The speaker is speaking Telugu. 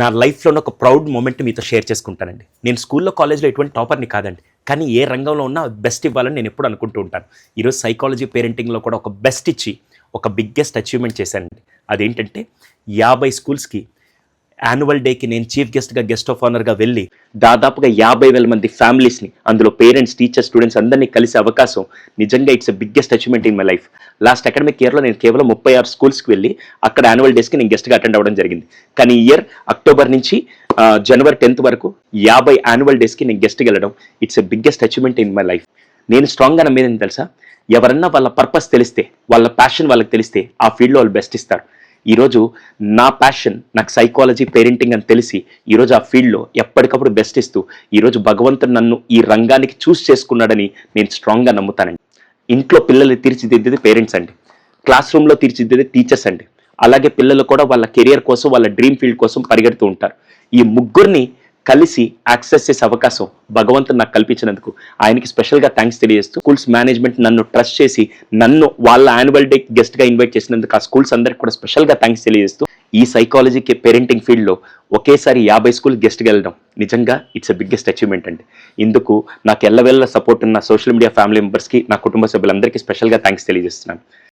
నా లైఫ్లో ఒక ప్రౌడ్ మూమెంట్ మీతో షేర్ చేసుకుంటానండి. నేను స్కూల్లో కాలేజ్లో ఎటువంటి టాపర్ని కాదండి, కానీ ఏ రంగంలో ఉన్నా బెస్ట్ ఇవ్వాలని నేను ఎప్పుడు అనుకుంటూ ఉంటాను. ఈరోజు సైకాలజీ పేరెంటింగ్లో కూడా ఒక బెస్ట్ ఇచ్చి ఒక బిగ్గెస్ట్ అచీవ్మెంట్ చేశానండి. అదేంటంటే 50 స్కూల్స్కి యాన్యువల్ డేకి నేను చీఫ్ గెస్ట్గా గెస్ట్ ఆఫ్ ఆనర్గా వెళ్ళి దాదాపుగా 50,000 మంది ఫ్యామిలీస్ని, అందులో పేరెంట్స్, టీచర్స్, స్టూడెంట్స్ అందరినీ కలిసే అవకాశం నిజంగా it's a biggest achievement in my life. Last academic ఇయర్లో నేను కేవలం 36 స్కూల్స్కి వెళ్ళి అక్కడ యాన్యువల్ డేస్కి నేను గెస్ట్గా అటెండ్ అవ్వడం జరిగింది. కానీ ఈ ఇయర్ అక్టోబర్ నుంచి జనవరి 10th వరకు 50 యాన్యువల్ డేస్కి నేను గెస్ట్కి వెళ్ళడం it's a biggest achievement in my life. నేను స్ట్రాంగ్గా నమ్మేది తెలుసా, ఎవరన్నా వాళ్ళ పర్పస్ తెలిస్తే, వాళ్ళ ప్యాషన్ వాళ్ళకి తెలిస్తే ఆ ఫీల్డ్లో వాళ్ళు బెస్ట్ ఇస్తారు. ఈరోజు నా ప్యాషన్ నాకు సైకాలజీ పేరెంటింగ్ అని తెలిసి ఈరోజు ఆ ఫీల్డ్లో ఎప్పటికప్పుడు బెస్ట్ ఇస్తూ ఈరోజు భగవంతుడు నన్ను ఈ రంగానికి చూస్ చేసుకున్నాడని నేను స్ట్రాంగ్గా నమ్ముతానండి. ఇంట్లో పిల్లలు తీర్చిదిద్దేది పేరెంట్స్ అండి, క్లాస్ రూమ్లో తీర్చిదిద్దేది టీచర్స్ అండి, అలాగే పిల్లలు కూడా వాళ్ళ కెరియర్ కోసం, వాళ్ళ డ్రీమ్ ఫీల్డ్ కోసం పరిగెడుతూ ఉంటారు. ఈ ముగ్గురిని కలిసి యాక్సెస్ చేసే అవకాశం భగవంతుడు నాకు కల్పించినందుకు ఆయనకి స్పెషల్గా థ్యాంక్స్ తెలియజేస్తూ, స్కూల్స్ మేనేజ్మెంట్ నన్ను ట్రస్ట్ చేసి నన్ను వాళ్ళ యాన్యువల్ డే గెస్ట్గా ఇన్వైట్ చేసినందుకు ఆ స్కూల్స్ అందరికి కూడా స్పెషల్గా థ్యాంక్స్ తెలియజేస్తూ, ఈ సైకాలజీకి పేరెంటింగ్ ఫీల్డ్లో ఒకేసారి 50 స్కూల్ గెస్ట్గా వెళ్ళడం నిజంగా ఇట్స్ ఎ బిగ్గెస్ట్ అచీవ్మెంట్ అండి. ఇందుకు నాకు ఎల్లవేళ సపోర్ట్ ఉన్న సోషల్ మీడియా ఫ్యామిలీ మెంబర్స్కి, నా కుటుంబ సభ్యులందరికీ స్పెషల్గా థ్యాంక్స్ తెలియజేస్తున్నాను.